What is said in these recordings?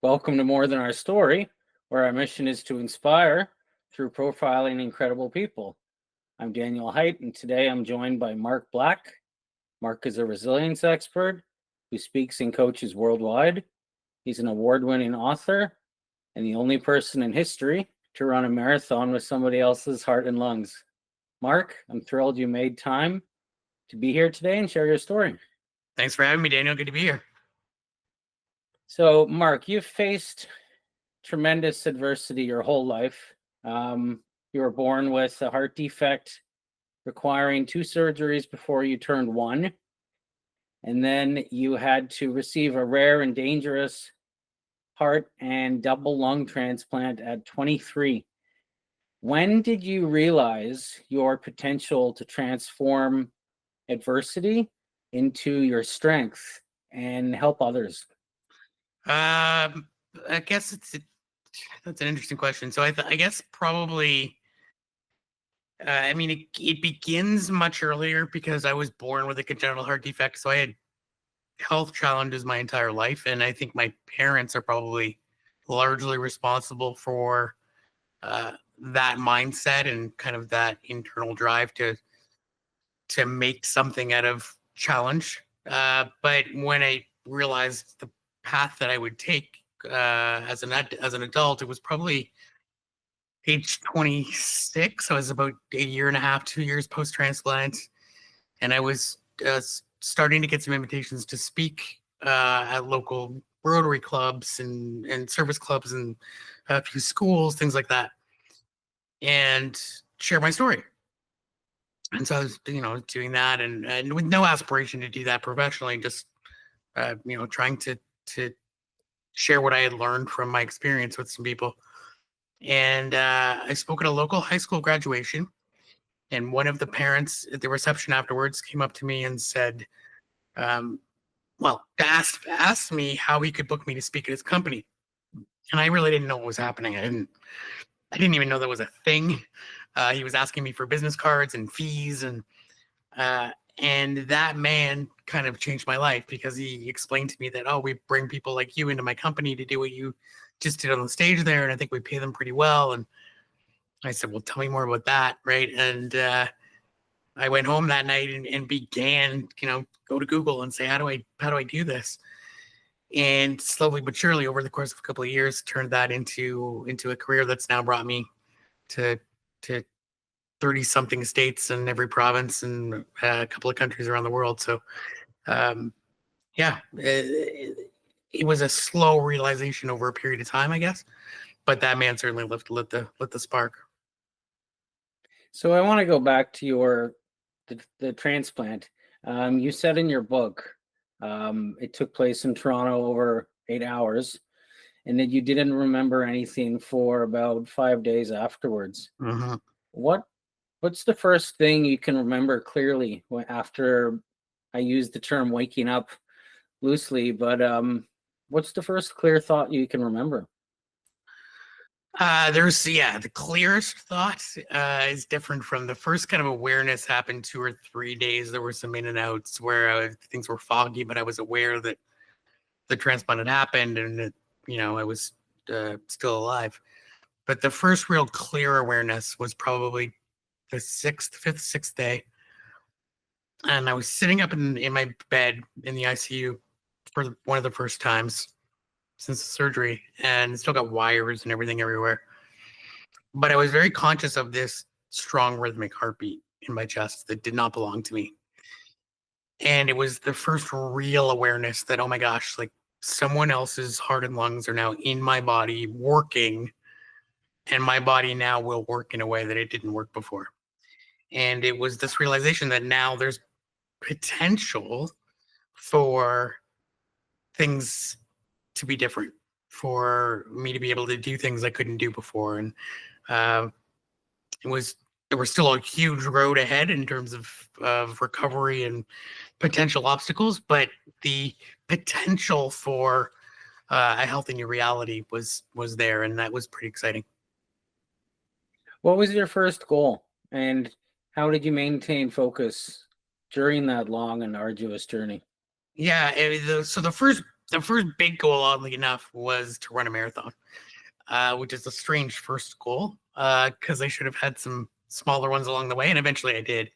Welcome to More Than Our Story, where our mission is to inspire through profiling incredible people. I'm Daniel Height, and today I'm joined by Mark Black. Mark is a resilience expert who speaks and coaches worldwide. He's an award-winning author and the only person in history to run a marathon with somebody else's heart and lungs. Mark, I'm thrilled you made time to be here today and share your story. Thanks for having me, Daniel. Good to be here. So, Mark, you've faced tremendous adversity your whole life. You were born with a heart defect requiring 2 surgeries before you turned 1. And then you had to receive a rare and dangerous heart and double lung transplant at 23. When did you realize your potential to transform adversity into your strength and help others? I guess that's an interesting question. So I guess probably, it begins much earlier because I was born with a congenital heart defect. So I had health challenges my entire life. And I think my parents are probably largely responsible for that mindset and kind of that internal drive to make something out of challenge. But when I realized the path that I would take as an adult, it was probably age 26. I was about a year and a half, 2 years post-transplant, and I was starting to get some invitations to speak at local Rotary clubs and service clubs and a few schools, things like that, and share my story. And so I was, doing that and with no aspiration to do that professionally, just, trying to share what I had learned from my experience with some people. And I spoke at a local high school graduation, and one of the parents at the reception afterwards came up to me and said, asked me how he could book me to speak at his company. And I really didn't know what was happening. I didn't even know that was a thing. He was asking me for business cards and fees, and that man kind of changed my life because he explained to me that, oh, we bring people like you into my company to do what you just did on the stage there, and I think we pay them pretty well. And I said, well, tell me more about that, right? And I went home that night and began, go to Google and say, how do I do this? And slowly but surely, over the course of a couple of years, turned that into a career that's now brought me to 30-something states in every province and a couple of countries around the world. So, it was a slow realization over a period of time, I guess. But that man certainly lit the spark. So I want to go back to the transplant. You said in your book, it took place in Toronto over 8 hours, and that you didn't remember anything for about 5 days afterwards. Mm-hmm. What's the first thing you can remember clearly after, I use the term waking up loosely, but what's the first clear thought you can remember? The clearest thought is different from the first kind of awareness happened 2 or 3 days. There were some in and outs where things were foggy, but I was aware that the transplant had happened and that, I was still alive. But the first real clear awareness was probably the 5th, 6th day. And I was sitting up in my bed in the ICU for one of the first times since the surgery, and still got wires and everything everywhere. But I was very conscious of this strong rhythmic heartbeat in my chest that did not belong to me. And it was the first real awareness that, oh my gosh, like someone else's heart and lungs are now in my body working, and my body now will work in a way that it didn't work before. And it was this realization that now there's potential for things to be different, for me to be able to do things I couldn't do before. And there was still a huge road ahead in terms of recovery and potential obstacles, but the potential for a healthy new reality was there, and that was pretty exciting. What was your first goal, and how did you maintain focus during that long and arduous journey? Yeah, so the the first big goal, oddly enough, was to run a marathon, which is a strange first goal because I should have had some smaller ones along the way, and eventually I did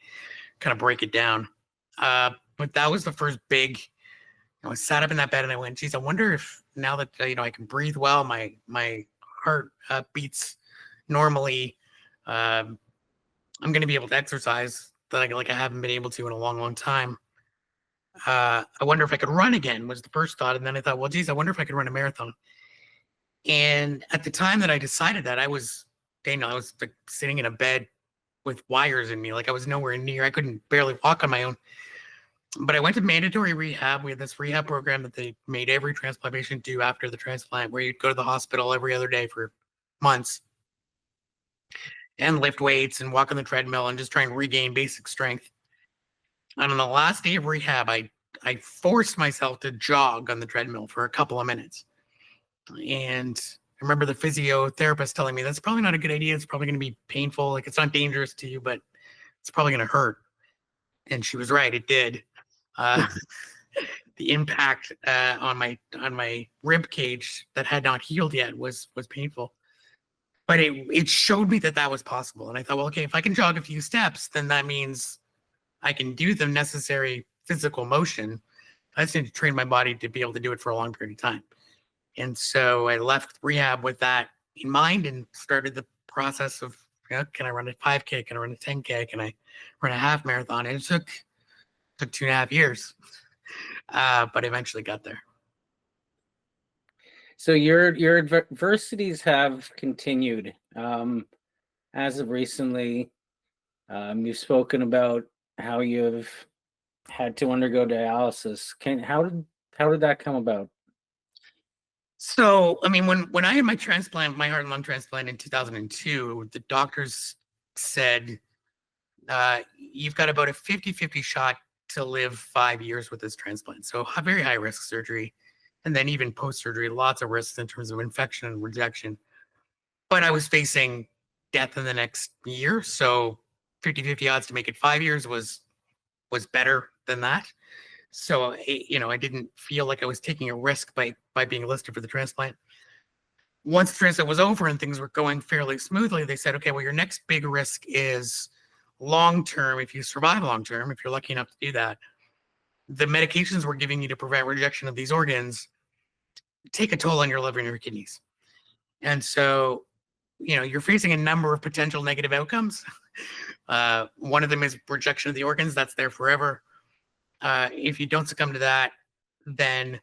kind of break it down. But that was the first big. I sat up in that bed and I went, geez, I wonder if now that I can breathe well, my heart beats normally, I'm going to be able to exercise that I haven't been able to in a long, long time. I wonder if I could run again was the first thought, and then I thought, well, geez, I wonder if I could run a marathon. And at the time that I decided that, I was like sitting in a bed with wires in me, like I was nowhere near. I couldn't barely walk on my own. But I went to mandatory rehab. We had this rehab program that they made every transplant patient do after the transplant, where you'd go to the hospital every other day for months and lift weights and walk on the treadmill and just try and regain basic strength. And on the last day of rehab, I forced myself to jog on the treadmill for a couple of minutes. And I remember the physiotherapist telling me that's probably not a good idea. It's probably going to be painful. Like, it's not dangerous to you, but it's probably going to hurt. And she was right. It did. The impact on my rib cage that had not healed yet was painful, but it showed me that was possible. And I thought, well, okay, if I can jog a few steps, then that means I can do the necessary physical motion. I just need to train my body to be able to do it for a long period of time. And so I left rehab with that in mind and started the process of, can I run a 5K? Can I run a 10K? Can I run a half marathon? And it took 2.5 years, but eventually got there. So your adversities have continued. As of recently, you've spoken about how you've had to undergo dialysis. How did that come about? So, I mean, when I had my transplant, my heart and lung transplant in 2002, the doctors said, you've got about a 50-50 shot to live 5 years with this transplant. So a very high risk surgery. And then even post-surgery, lots of risks in terms of infection and rejection. But I was facing death in the next year. So 50-50 odds to make it 5 years was better than that. So, I didn't feel like I was taking a risk by being listed for the transplant. Once the transplant was over and things were going fairly smoothly, they said, okay, well, your next big risk is long-term. If you survive long-term, if you're lucky enough to do that, the medications we're giving you to prevent rejection of these organs take a toll on your liver and your kidneys. And so, you're facing a number of potential negative outcomes. One of them is rejection of the organs. That's there forever. If you don't succumb to that, then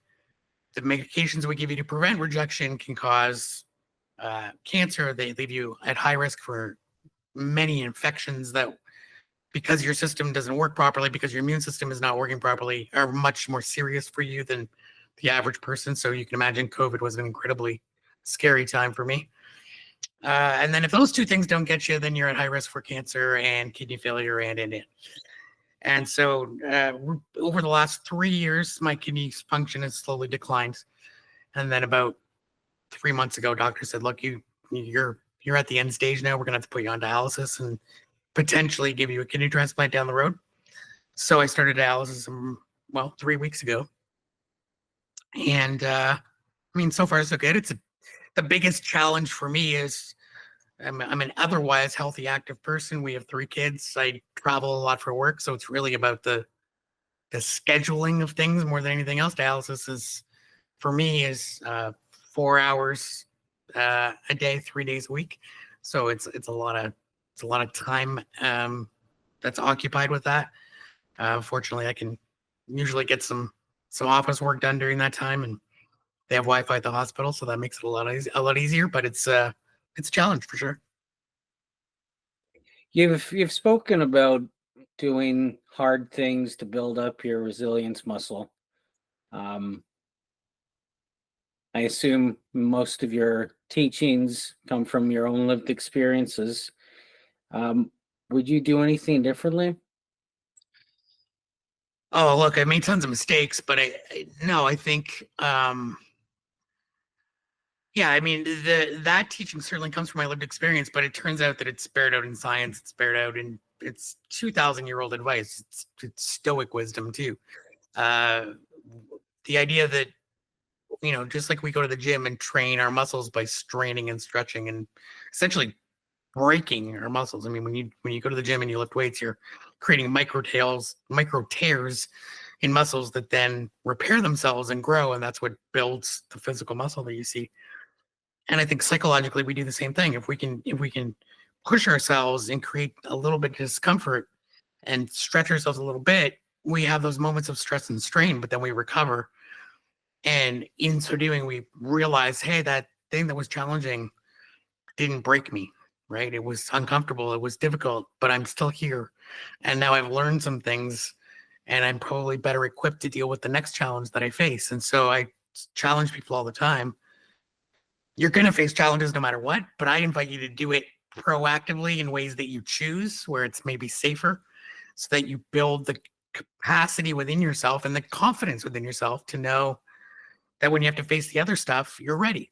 the medications we give you to prevent rejection can cause cancer. They leave you at high risk for many infections that, because your system doesn't work properly, because your immune system is not working properly, are much more serious for you than the average person. So you can imagine COVID was an incredibly scary time for me. And then if those two things don't get you, then you're at high risk for cancer and kidney failure and. And so over the last 3 years, my kidney function has slowly declined. And then about 3 months ago, doctor said, look, you're at the end stage now. We're going to have to put you on dialysis and potentially give you a kidney transplant down the road. So I started dialysis, 3 weeks ago. And so far so good. The biggest challenge for me is I'm an otherwise healthy, active person. We have 3 kids. I travel a lot for work. So it's really about the scheduling of things more than anything else. Dialysis is, for me, is 4 hours a day, 3 days a week. So it's a lot of time that's occupied with that. Fortunately, I can usually get some office work done during that time, and they have Wi-Fi at the hospital, so that makes it a lot easier. But it's a challenge for sure. You've spoken about doing hard things to build up your resilience muscle. I assume most of your teachings come from your own lived experiences. Would you do anything differently? Oh, look, I made tons of mistakes, but I think, that teaching certainly comes from my lived experience, but it turns out that it's bared out in science. It's bared out in, it's 2,000-year-old advice. It's Stoic wisdom too. The idea that just like we go to the gym and train our muscles by straining and stretching and essentially breaking our muscles. I mean, when you go to the gym and you lift weights, you're creating micro tears in muscles that then repair themselves and grow, and that's what builds the physical muscle that you see. And I think psychologically we do the same thing. If we can push ourselves and create a little bit of discomfort and stretch ourselves a little bit, we have those moments of stress and strain, but then we recover. And in so doing, we realize, hey, that thing that was challenging didn't break me, right? It was uncomfortable, it was difficult, but I'm still here. And now I've learned some things, and I'm probably better equipped to deal with the next challenge that I face. And so I challenge people all the time. You're going to face challenges no matter what, but I invite you to do it proactively in ways that you choose, where it's maybe safer, so that you build the capacity within yourself and the confidence within yourself to know that when you have to face the other stuff, you're ready,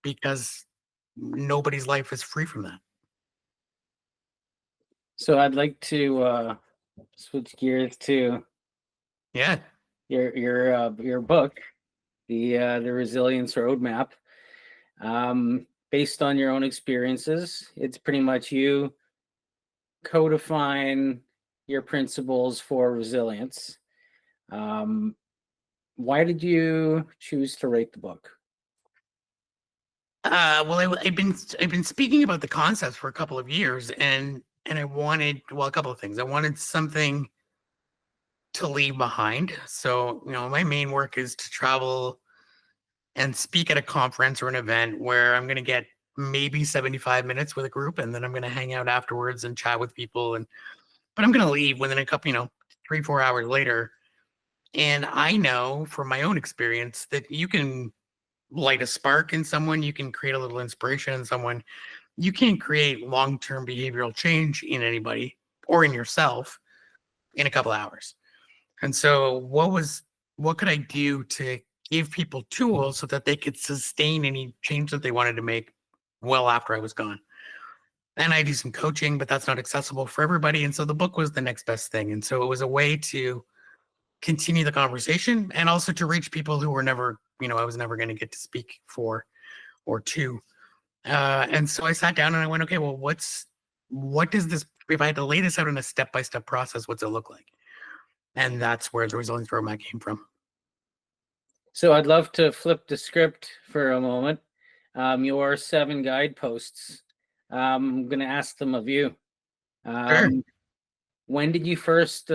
because nobody's life is free from that. So I'd like to switch gears to Yeah. your book, the Resilience Roadmap. Based on your own experiences, it's pretty much you codifying your principles for resilience. Why did you choose to write the book? Well, I've been speaking about the concepts for a couple of years, and I wanted, well, a couple of things. I wanted something to leave behind. So, my main work is to travel and speak at a conference or an event where I'm going to get maybe 75 minutes with a group, and then I'm going to hang out afterwards and chat with people. But I'm going to leave within a couple, 3-4 hours later. And I know from my own experience that you can light a spark in someone, you can create a little inspiration in someone. You can't create long-term behavioral change in anybody or in yourself in a couple hours. And so what could I do to give people tools so that they could sustain any change that they wanted to make well after I was gone? And I do some coaching, but that's not accessible for everybody. And so the book was the next best thing. And so it was a way to continue the conversation and also to reach people who were never, I was never going to get to speak for or to. And so I sat down and I went, okay, well, what does this, if I had to lay this out in a step-by-step process, what's it look like? And that's where the Resilience Roadmap came from. So I'd love to flip the script for a moment. Your 7 guideposts. I'm going to ask them of you. Sure. When did you first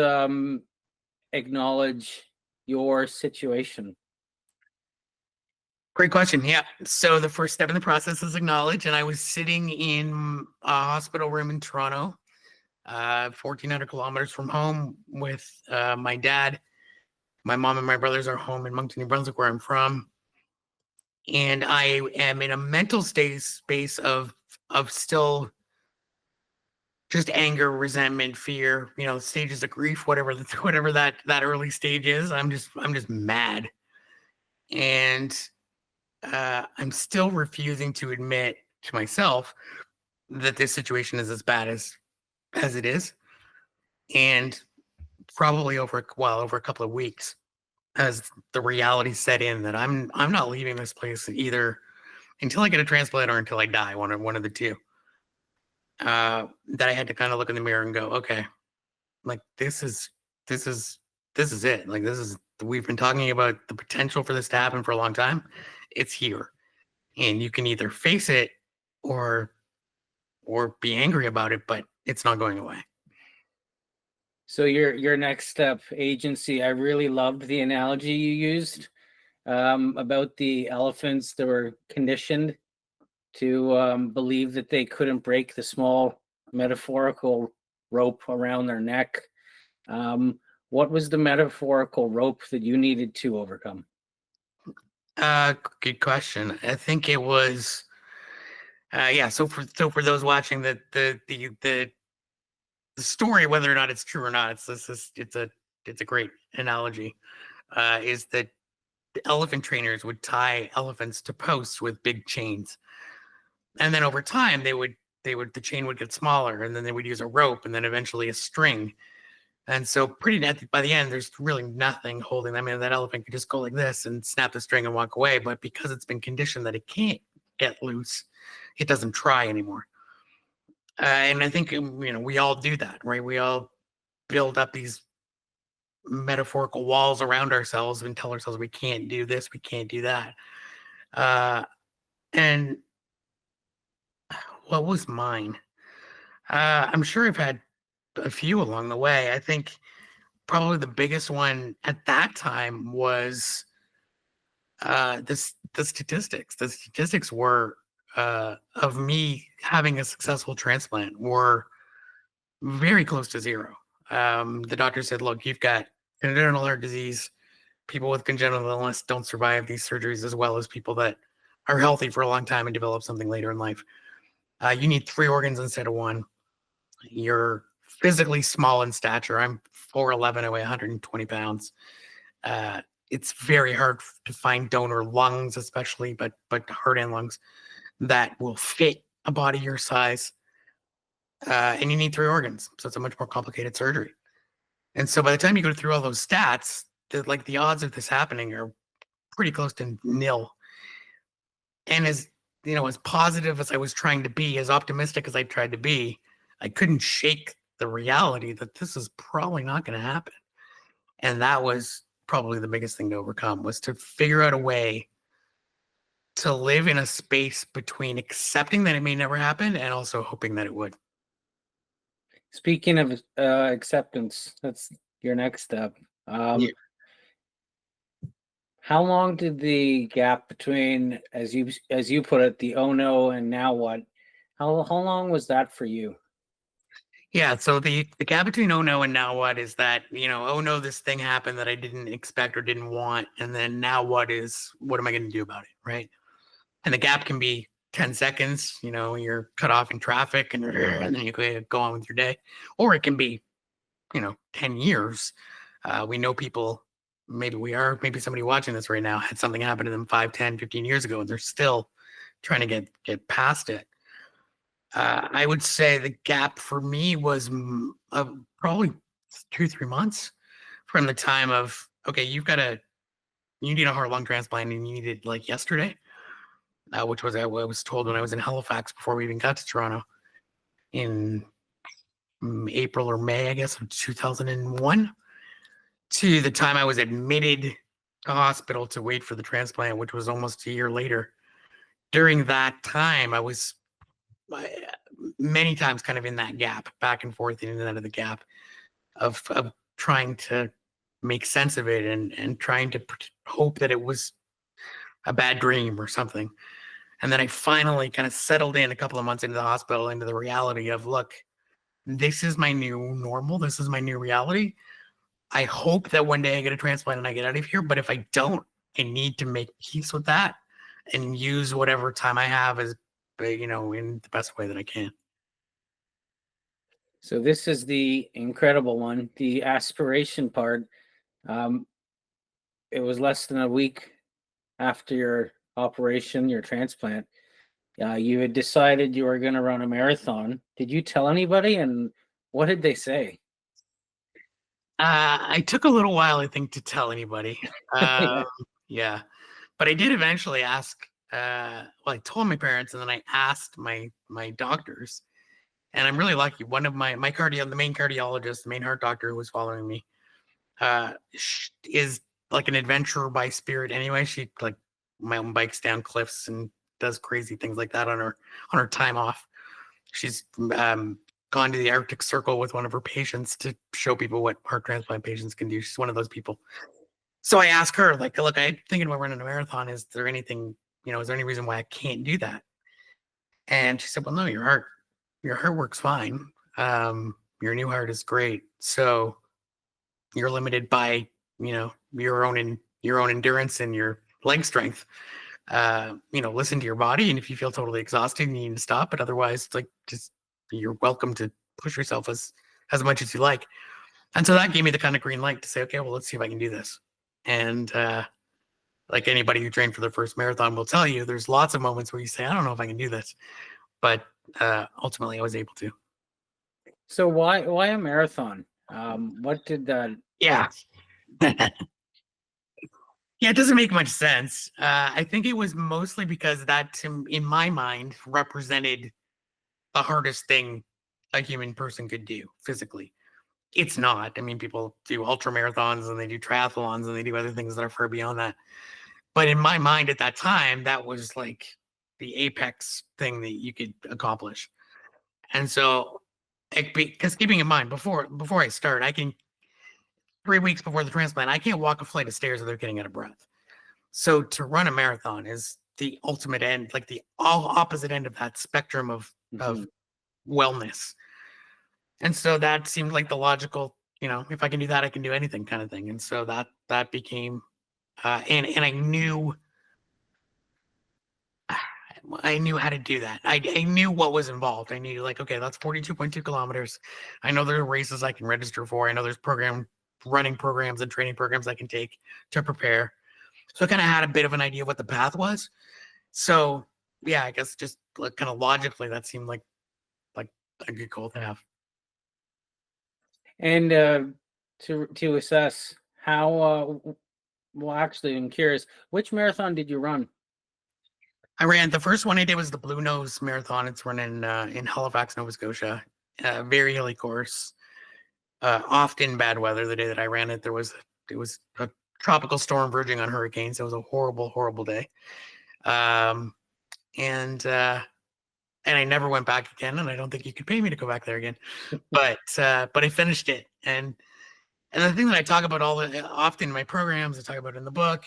acknowledge your situation? Great question. Yeah. So the first step in the process is acknowledge. And I was sitting in a hospital room in Toronto, 1,400 kilometers from home with my dad. My mom and my brothers are home in Moncton, New Brunswick, where I'm from. And I am in a mental space of still just anger, resentment, fear, stages of grief, whatever that early stage is. I'm just mad. And I'm still refusing to admit to myself that this situation is as bad as it is. And probably over a couple of weeks, as the reality set in that I'm not leaving this place either until I get a transplant or until I die, one of the two. That I had to kind of look in the mirror and go, okay, like this is it. Like we've been talking about the potential for this to happen for a long time. It's here. And you can either face it or be angry about it, but it's not going away. So your next step, agency. I really loved the analogy you used about the elephants that were conditioned to believe that they couldn't break the small metaphorical rope around their neck. What was the metaphorical rope that you needed to overcome? Good question. I think it was so for those watching, the story, whether or not it's true or not, it's a great analogy. Is that the elephant trainers would tie elephants to posts with big chains, and then over time the chain would get smaller, and then they would use a rope, and then eventually a string. And so pretty net by the end, there's really nothing holding them. I mean, that elephant could just go like this and snap the string and walk away. But because it's been conditioned that it can't get loose, it doesn't try anymore. And I think, we all do that, right? We all build up these metaphorical walls around ourselves and tell ourselves we can't do this, we can't do that. And what was mine? I'm sure I've had a few along the way. I think probably the biggest one at that time was the statistics. The statistics were of me having a successful transplant were very close to zero. The doctor said, look, you've got congenital heart disease. People with congenital illness don't survive these surgeries as well as people that are healthy for a long time and develop something later in life. You need 3 organs instead of 1. You're physically small in stature. I'm 4'11", I weigh 120 pounds. It's very hard to find donor lungs, especially, but heart and lungs that will fit a body your size. And you need 3 organs. So it's a much more complicated surgery. And so by the time you go through all those stats, the odds of this happening are pretty close to nil. And as positive as I was trying to be, as optimistic as I tried to be, I couldn't shake the reality that this is probably not going to happen. And that was probably the biggest thing to overcome, was to figure out a way to live in a space between accepting that it may never happen and also hoping that it would. Speaking of acceptance, that's your next step. Yeah. How long did the gap between, as you put it, the oh no and now what? How long was that for you? Yeah, so the gap between oh no and now what is that, oh no, this thing happened that I didn't expect or didn't want, and then now what am I going to do about it, right? And the gap can be 10 seconds, you're cut off in traffic and then you go on with your day, or it can be 10 years. We know people, maybe somebody watching this right now had something happen to them 5, 10, 15 years ago, and they're still trying to get past it. I would say the gap for me was probably 2-3 months from the time of, okay, you need a heart lung transplant and you need it like yesterday, which was I was told when I was in Halifax before we even got to Toronto in April or May, I guess, of 2001, to the time I was admitted to hospital to wait for the transplant, which was almost a year later. During that time, I was many times kind of in that gap, back and forth in and out of the gap of trying to make sense of it and trying to hope that it was a bad dream or something. And then I finally kind of settled in a couple of months into the hospital, into the reality of, look, this is my new normal. This is my new reality. I hope that one day I get a transplant and I get out of here. But if I don't, I need to make peace with that and use whatever time I have as, in the best way that I can. So this is the incredible one, the aspiration part. It was less than a week after your operation, your transplant. You had decided you were going to run a marathon. Did you tell anybody, and what did they say? I took a little while, I think, to tell anybody. Yeah. But I did eventually ask. I told my parents, and then I asked my doctors. And I'm really lucky. One of the main cardiologist, the main heart doctor who was following me, is like an adventurer by spirit. Anyway, she mountain bikes down cliffs and does crazy things like that on her time off. She's gone to the Arctic Circle with one of her patients to show people what heart transplant patients can do. She's one of those people. So I asked her, look, I'm thinking about running a marathon. Is there anything, is there any reason why I can't do that? And she said, well, no, your heart works fine. Your new heart is great. So you're limited by, your own endurance and your leg strength. Listen to your body. And if you feel totally exhausted, you need to stop. But otherwise, just you're welcome to push yourself as much as you like. And so that gave me the kind of green light to say, okay, well, let's see if I can do this. And like anybody who trained for their first marathon will tell you, there's lots of moments where you say, I don't know if I can do this. But ultimately, I was able to. So why a marathon? What did that? Yeah. Yeah, it doesn't make much sense. I think it was mostly because that, in my mind, represented the hardest thing a human person could do physically. It's not. I mean, people do ultra marathons and they do triathlons and they do other things that are far beyond that. But in my mind at that time, that was like the apex thing that you could accomplish. And so, because keeping in mind, before I start, I can 3 weeks before the transplant, I can't walk a flight of stairs without getting out of breath. So to run a marathon is the ultimate end, like the all opposite end of that spectrum of wellness. And so that seemed like the logical, if I can do that, I can do anything kind of thing. And so that became, and I knew how to do that. I knew what was involved. I knew like, okay, that's 42.2 kilometers. I know there are races I can register for. I know there's running programs and training programs I can take to prepare. So I kind of had a bit of an idea of what the path was. So yeah, I guess just like kind of logically, that seemed like a good goal to have. And to assess how, well, actually, I'm curious, which marathon did you run? I ran the first one I did was the Blue Nose Marathon. It's run in Halifax, Nova Scotia. Very hilly course. Often bad weather. The day that I ran it, it was a tropical storm verging on hurricanes. It was a horrible, horrible day. And I never went back again, and I don't think you could pay me to go back there again. But I finished it, and the thing that I talk about often in my programs, I talk about in the book,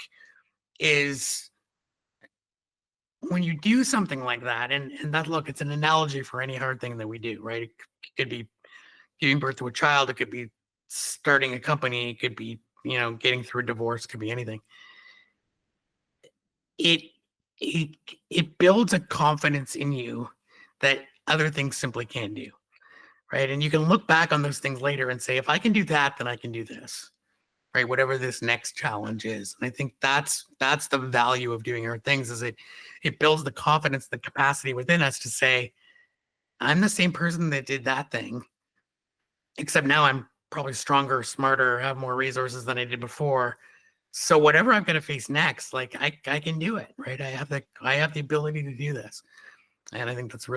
is when you do something like that, and that, look, it's an analogy for any hard thing that we do, right? It could be giving birth to a child, it could be starting a company, it could be getting through a divorce, it could be anything. It builds a confidence in you that other things simply can't do, right? And you can look back on those things later and say, if I can do that, then I can do this, right? Whatever this next challenge is. And I think that's the value of doing hard things, is it builds the confidence, the capacity within us to say, I'm the same person that did that thing, except now I'm probably stronger, smarter, have more resources than I did before. So whatever I'm going to face next, like I can do it, right? I have the ability to do this. And I think that's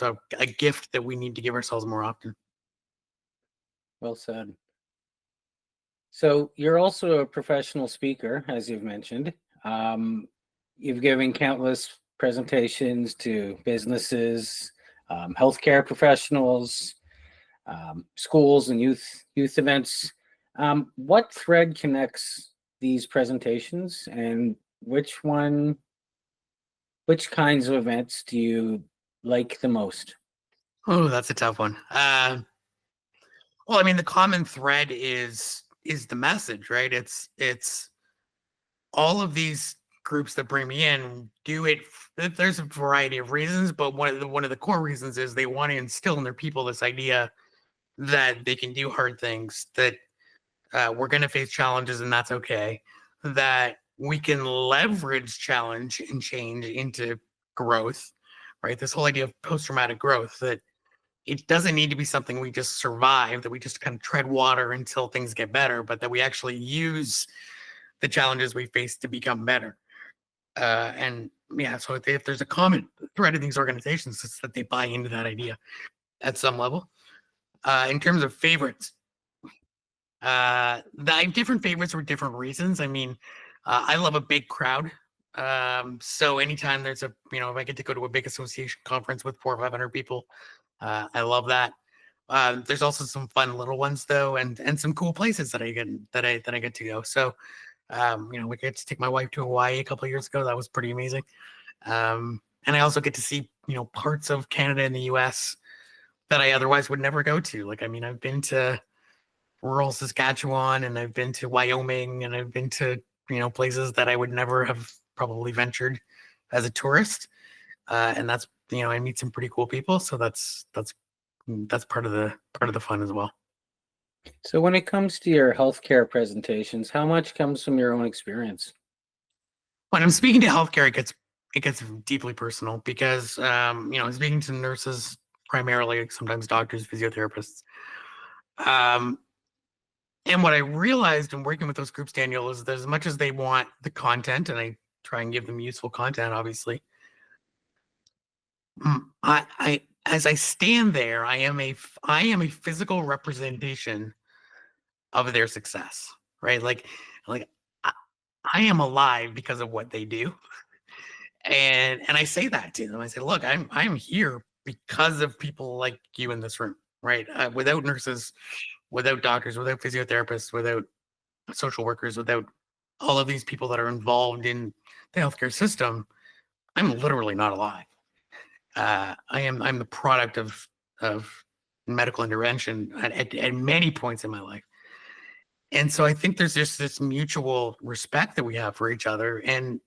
a gift that we need to give ourselves more often. Well said. So you're also a professional speaker, as you've mentioned. You've given countless presentations to businesses, healthcare professionals, schools, and youth events. What thread connects these presentations, and which kinds of events do you like the most? Oh, that's a tough one. Well, I mean, the common thread is the message, right? It's all of these groups that bring me in do it. There's a variety of reasons, but one of the core reasons is they want to instill in their people this idea that they can do hard things, that we're going to face challenges and that's okay, that we can leverage challenge and change into growth, right? This whole idea of post-traumatic growth, that it doesn't need to be something we just survive, that we just kind of tread water until things get better, but that we actually use the challenges we face to become better. And yeah, so if there's a common thread in these organizations, it's that they buy into that idea at some level. In terms of favorites, I have different favorites for different reasons. I mean, I love a big crowd. So anytime there's if I get to go to a big association conference with 400 or 500 people, I love that. There's also some fun little ones though, and some cool places that I get to go. So, we get to take my wife to Hawaii a couple of years ago. That was pretty amazing. And I also get to see, parts of Canada and the US that I otherwise would never go to. Like, I mean, I've been to rural Saskatchewan, and I've been to Wyoming, and I've been to, places that I would never have probably ventured as a tourist. And that's, I meet some pretty cool people. So that's part of the fun as well. So when it comes to your healthcare presentations, how much comes from your own experience? When I'm speaking to healthcare, it gets deeply personal because, I'm speaking to nurses primarily, sometimes doctors, physiotherapists. And what I realized in working with those groups, Daniel, is that as much as they want the content, and I try and give them useful content, obviously, I as I stand there, I am a physical representation of their success, right? Like I, I am alive because of what they do, and I say that to them. I say, look, I'm here because of people like you in this room, right? Without nurses, without doctors, without physiotherapists, without social workers, without all of these people that are involved in the healthcare system, I'm literally not alive. I'm the product of medical intervention at many points in my life. And so I think there's just this mutual respect that we have for each other, and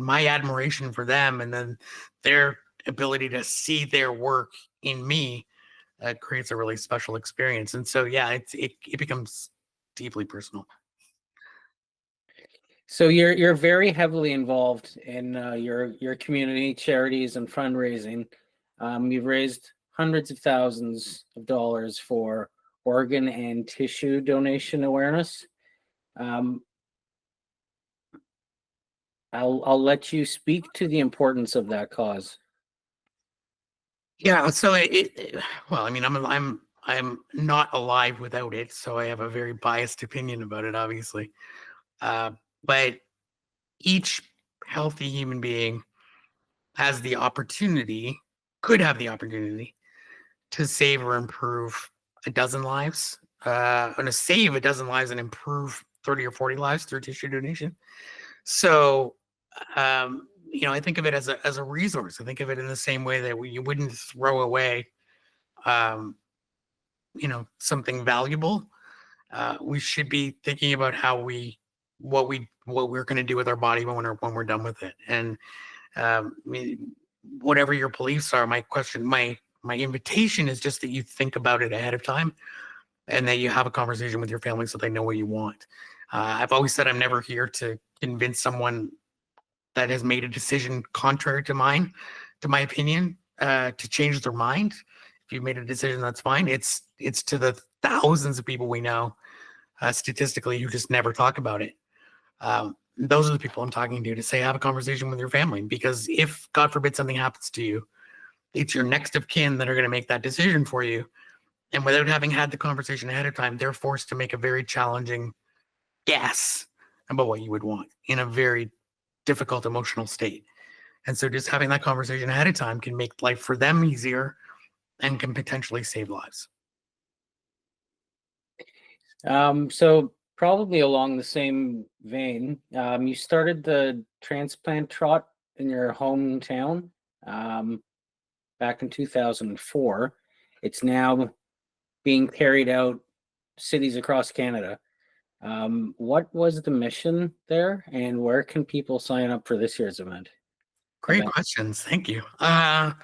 my admiration for them, and then their ability to see their work in me creates a really special experience. And so yeah, it becomes deeply personal. So you're very heavily involved in your community charities and fundraising. You've raised hundreds of thousands of dollars for organ and tissue donation awareness. Um, I'll let you speak to the importance of that cause. Yeah, so well, I mean, I'm not alive without it, so I have a very biased opinion about it, obviously. But each healthy human being has the opportunity, could have the opportunity to save or improve a dozen lives, and to save a dozen lives and improve 30 or 40 lives through tissue donation. So, I think of it as a resource. I think of it in the same way that you wouldn't throw away, um, something valuable. We should be thinking about what we're going to do with our body when we're done with it. And whatever your beliefs are, my invitation is just that you think about it ahead of time, and that you have a conversation with your family so they know what you want. I've always said I'm never here to convince someone that has made a decision contrary to my opinion, to change their mind. If you've made a decision, that's fine. It's to the thousands of people we know, statistically, who just never talk about it. Those are the people I'm talking to say, have a conversation with your family, because if, God forbid, something happens to you, it's your next of kin that are going to make that decision for you. And without having had the conversation ahead of time, they're forced to make a very challenging guess about what you would want in a very difficult emotional state. And so just having that conversation ahead of time can make life for them easier and can potentially save lives. So probably along the same vein, you started the transplant trot in your hometown back in 2004. It's now being carried out cities across Canada. What was the mission there, and where can people sign up for this year's event? Great questions. Thank you. The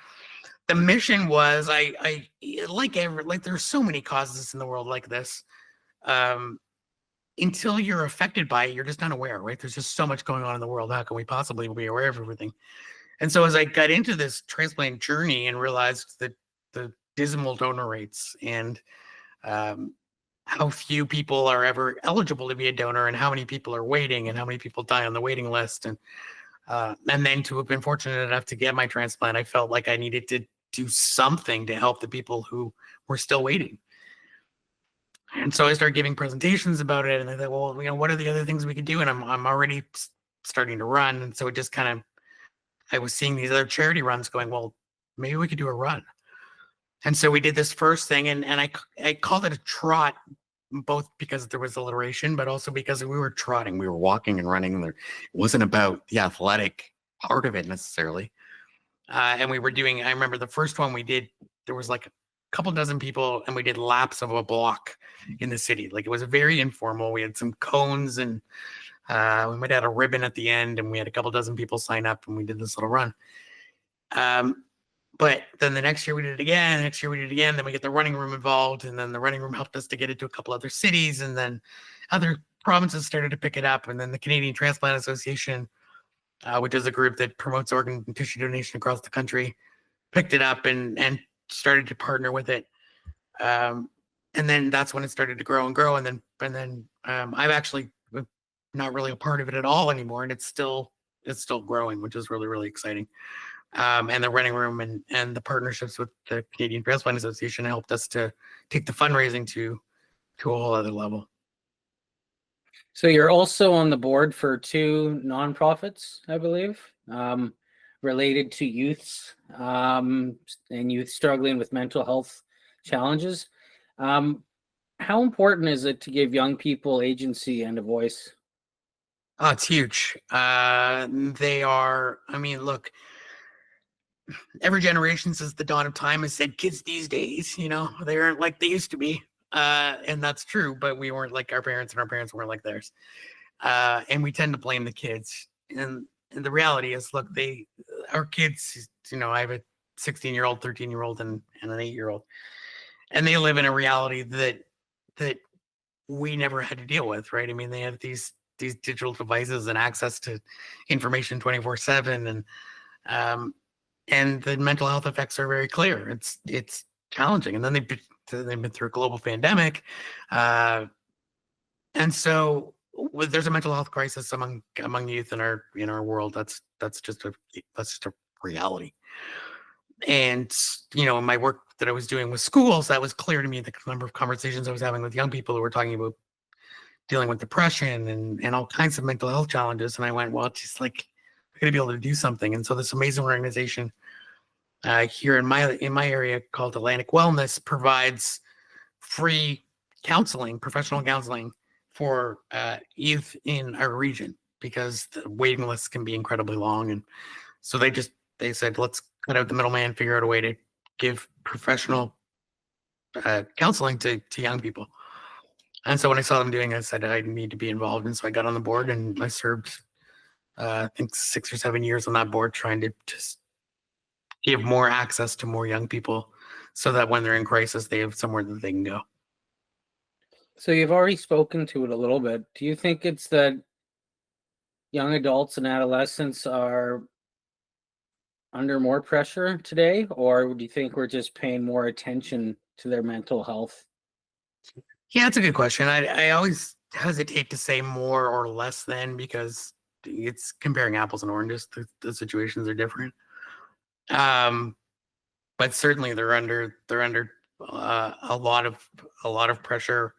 mission was, I like there's so many causes in the world like this. Until you're affected by it, you're just unaware, right? There's just so much going on in the world. How can we possibly be aware of everything? And so as I got into this transplant journey and realized that the dismal donor rates, and how few people are ever eligible to be a donor, and how many people are waiting, and how many people die on the waiting list, and then to have been fortunate enough to get my transplant, I felt like I needed to do something to help the people who were still waiting. And so I started giving presentations about it, and I thought, well, what are the other things we could do? And I'm already starting to run, and so it just kind of, I was seeing these other charity runs, going, well, maybe we could do a run. And so we did this first thing, and I called it a trot, both because there was alliteration, but also because we were trotting, we were walking and running. It wasn't about the athletic part of it necessarily. And we were doing, I remember the first one we did, there was like a couple dozen people, and we did laps of a block in the city. Like, it was very informal. We had some cones, and we might have had a ribbon at the end, and we had a couple dozen people sign up, and we did this little run. But then the next year we did it again, then we get the running room involved, and then the running room helped us to get it to a couple other cities, and then other provinces started to pick it up, and then the Canadian Transplant Association, which is a group that promotes organ and tissue donation across the country, picked it up and started to partner with it. and then that's when it started to grow and grow. And then I've actually not really a part of it at all anymore. And it's still growing, which is really, really exciting. And the running room and the partnerships with the Canadian Transplant Association helped us to take the fundraising to a whole other level. So you're also on the board for 2 nonprofits, I believe, related to youths and youth struggling with mental health challenges. How important is it to give young people agency and a voice? Oh, it's huge. They are, I mean, look, every generation since the dawn of time has said kids these days, they aren't like they used to be. And that's true, but we weren't like our parents, and our parents weren't like theirs. And we tend to blame the kids. And the reality is, look, our kids, I have a 16-year-old, 13-year-old, and an 8-year-old, and they live in a reality that we never had to deal with, right? I mean, they have these digital devices and access to information 24/7, and the mental health effects are very clear. It's challenging, and then they've been through a global pandemic, and so there's a mental health crisis among youth in our world. That's just a reality. And in my work that I was doing with schools, that was clear to me. The number of conversations I was having with young people who were talking about dealing with depression and all kinds of mental health challenges, and I went, well, it's just like we're going to be able to do something. And so this amazing organization here in my area called Atlantic Wellness provides free counseling, professional counseling for youth in our region, because the waiting lists can be incredibly long. And so they said, let's cut out the middleman, figure out a way to give professional counseling to young people. And so when I saw them doing it, I said I need to be involved. And so I got on the board, and I served, I think 6 or 7 years on that board, trying to just give more access to more young people so that when they're in crisis, they have somewhere that they can go. So you've already spoken to it a little bit. Do you think it's that young adults and adolescents are under more pressure today, or do you think we're just paying more attention to their mental health? Yeah, that's a good question. I always hesitate to say more or less than, because it's comparing apples and oranges. The situations are different. But certainly they're under a lot of pressure,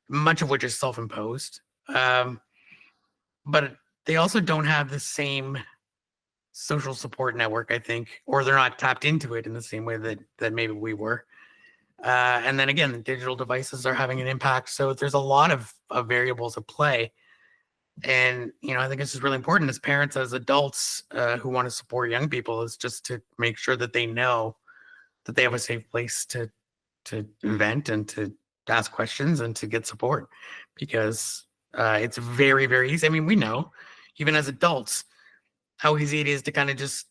much of which is self-imposed. But they also don't have the same social support network, I think, or they're not tapped into it in the same way that maybe we were. And then again, the digital devices are having an impact. So there's a lot of variables at play. And, I think this is really important as parents, as adults who want to support young people, is just to make sure that they know that they have a safe place to vent and to ask questions and to get support, because it's very, very easy. I mean, we know, even as adults, how easy it is to kind of just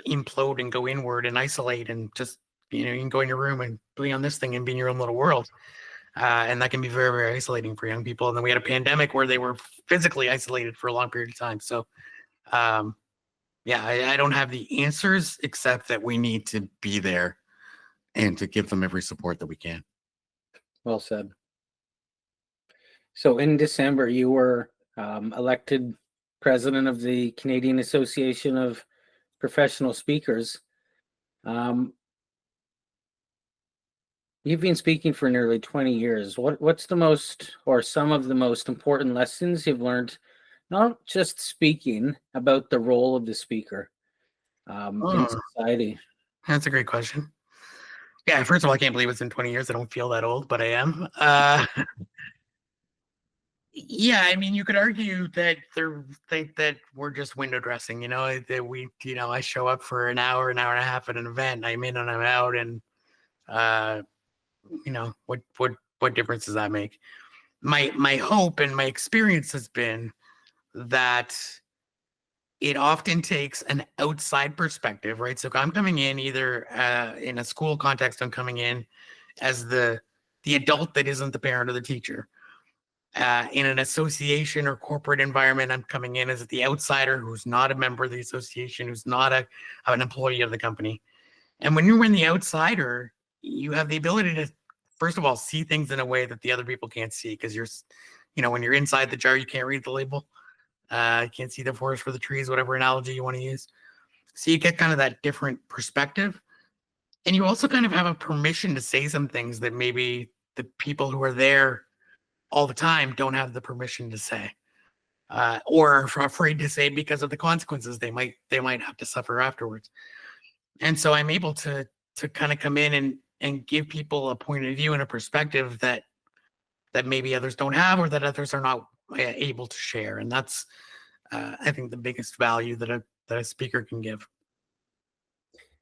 implode and go inward and isolate, and just, you can go in your room and be on this thing and be in your own little world. And that can be very, very isolating for young people. And then we had a pandemic where they were physically isolated for a long period of time. So, yeah, I don't have the answers, except that we need to be there and to give them every support that we can. Well said. So in December, you were elected president of the Canadian Association of Professional Speakers. You've been speaking for nearly 20 years. What's the most, or some of the most important lessons you've learned, not just speaking, about the role of the speaker in society? That's a great question. Yeah, first of all, I can't believe it's been 20 years. I don't feel that old, but I am. Yeah, I mean, you could argue that we're just window dressing, that we, I show up for an hour and a half at an event, I'm in and I'm out, and what difference does that make? My hope and my experience has been that it often takes an outside perspective, right? So if I'm coming in either in a school context, I'm coming in as the adult that isn't the parent or the teacher. In an association or corporate environment, I'm coming in as the outsider who's not a member of the association, who's not an employee of the company. And when you're the outsider, you have the ability to first of all, see things in a way that the other people can't see, because when you're inside the jar, you can't read the label. You can't see the forest for the trees, whatever analogy you want to use. So you get kind of that different perspective. And you also kind of have a permission to say some things that maybe the people who are there all the time don't have the permission to say, or are afraid to say because of the consequences they might have to suffer afterwards. And so I'm able to kind of come in and give people a point of view and a perspective that maybe others don't have, or that others are not able to share. And that's, I think, the biggest value that a speaker can give.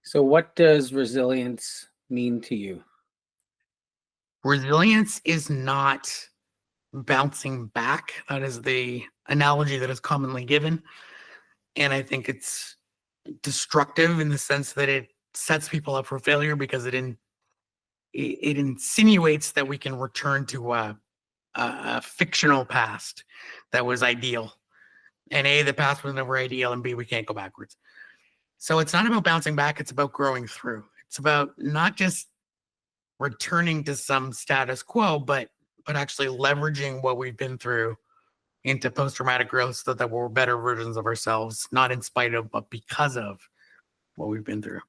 So what does resilience mean to you? Resilience is not bouncing back. That is the analogy that is commonly given. And I think it's destructive in the sense that it sets people up for failure, because it insinuates that we can return to a fictional past that was ideal. And A, the past was never ideal, and B, we can't go backwards. So it's not about bouncing back, it's about growing through. It's about not just returning to some status quo, but actually leveraging what we've been through into post-traumatic growth, so that we're better versions of ourselves, not in spite of, but because of what we've been through.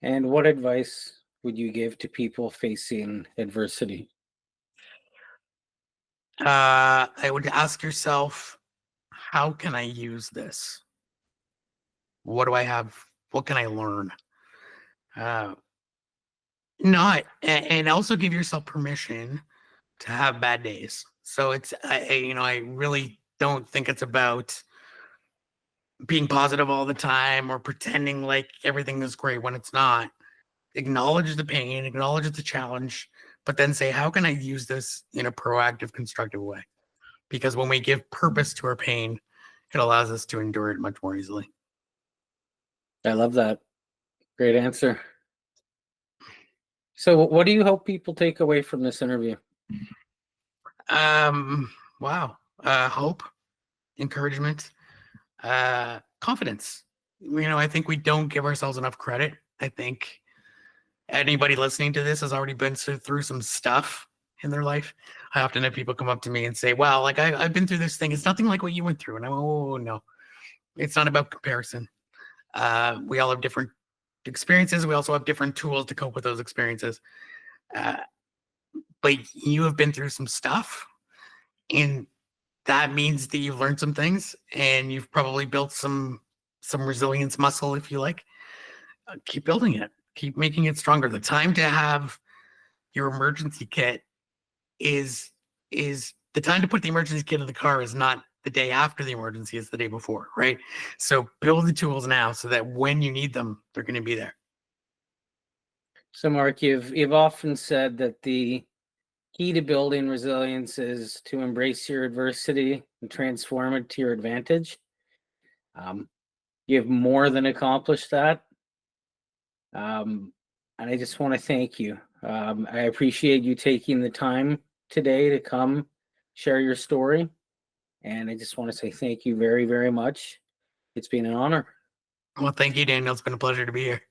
And what advice would you give to people facing adversity? I would ask yourself, how can I use this? What do I have? What can I learn? And also give yourself permission to have bad days. So I really don't think it's about being positive all the time or pretending like everything is great when it's not. Acknowledge the pain, acknowledge the challenge, but then say, how can I use this in a proactive, constructive way? Because when we give purpose to our pain, it allows us to endure it much more easily. I love that. Great answer. So what do you hope people take away from this interview? Wow. Hope, encouragement, confidence. I think we don't give ourselves enough credit. I think anybody listening to this has already been through some stuff in their life. I often have people come up to me and say, wow, like I've been through this thing. It's nothing like what you went through. And I'm, oh, no, it's not about comparison. We all have different experiences. We also have different tools to cope with those experiences. But you have been through some stuff, and that means that you've learned some things, and you've probably built some resilience muscle, if you like. Keep building it. Keep making it stronger. The time to have your emergency kit is the time to put the emergency kit in the car is not the day after the emergency, it's the day before, right? So build the tools now so that when you need them, they're going to be there. So Mark, you've often said that the key to building resilience is to embrace your adversity and transform it to your advantage. You've more than accomplished that. And I just want to thank you. I appreciate you taking the time today to come share your story. And I just want to say thank you very, very much. It's been an honor. Well, thank you, Daniel. It's been a pleasure to be here.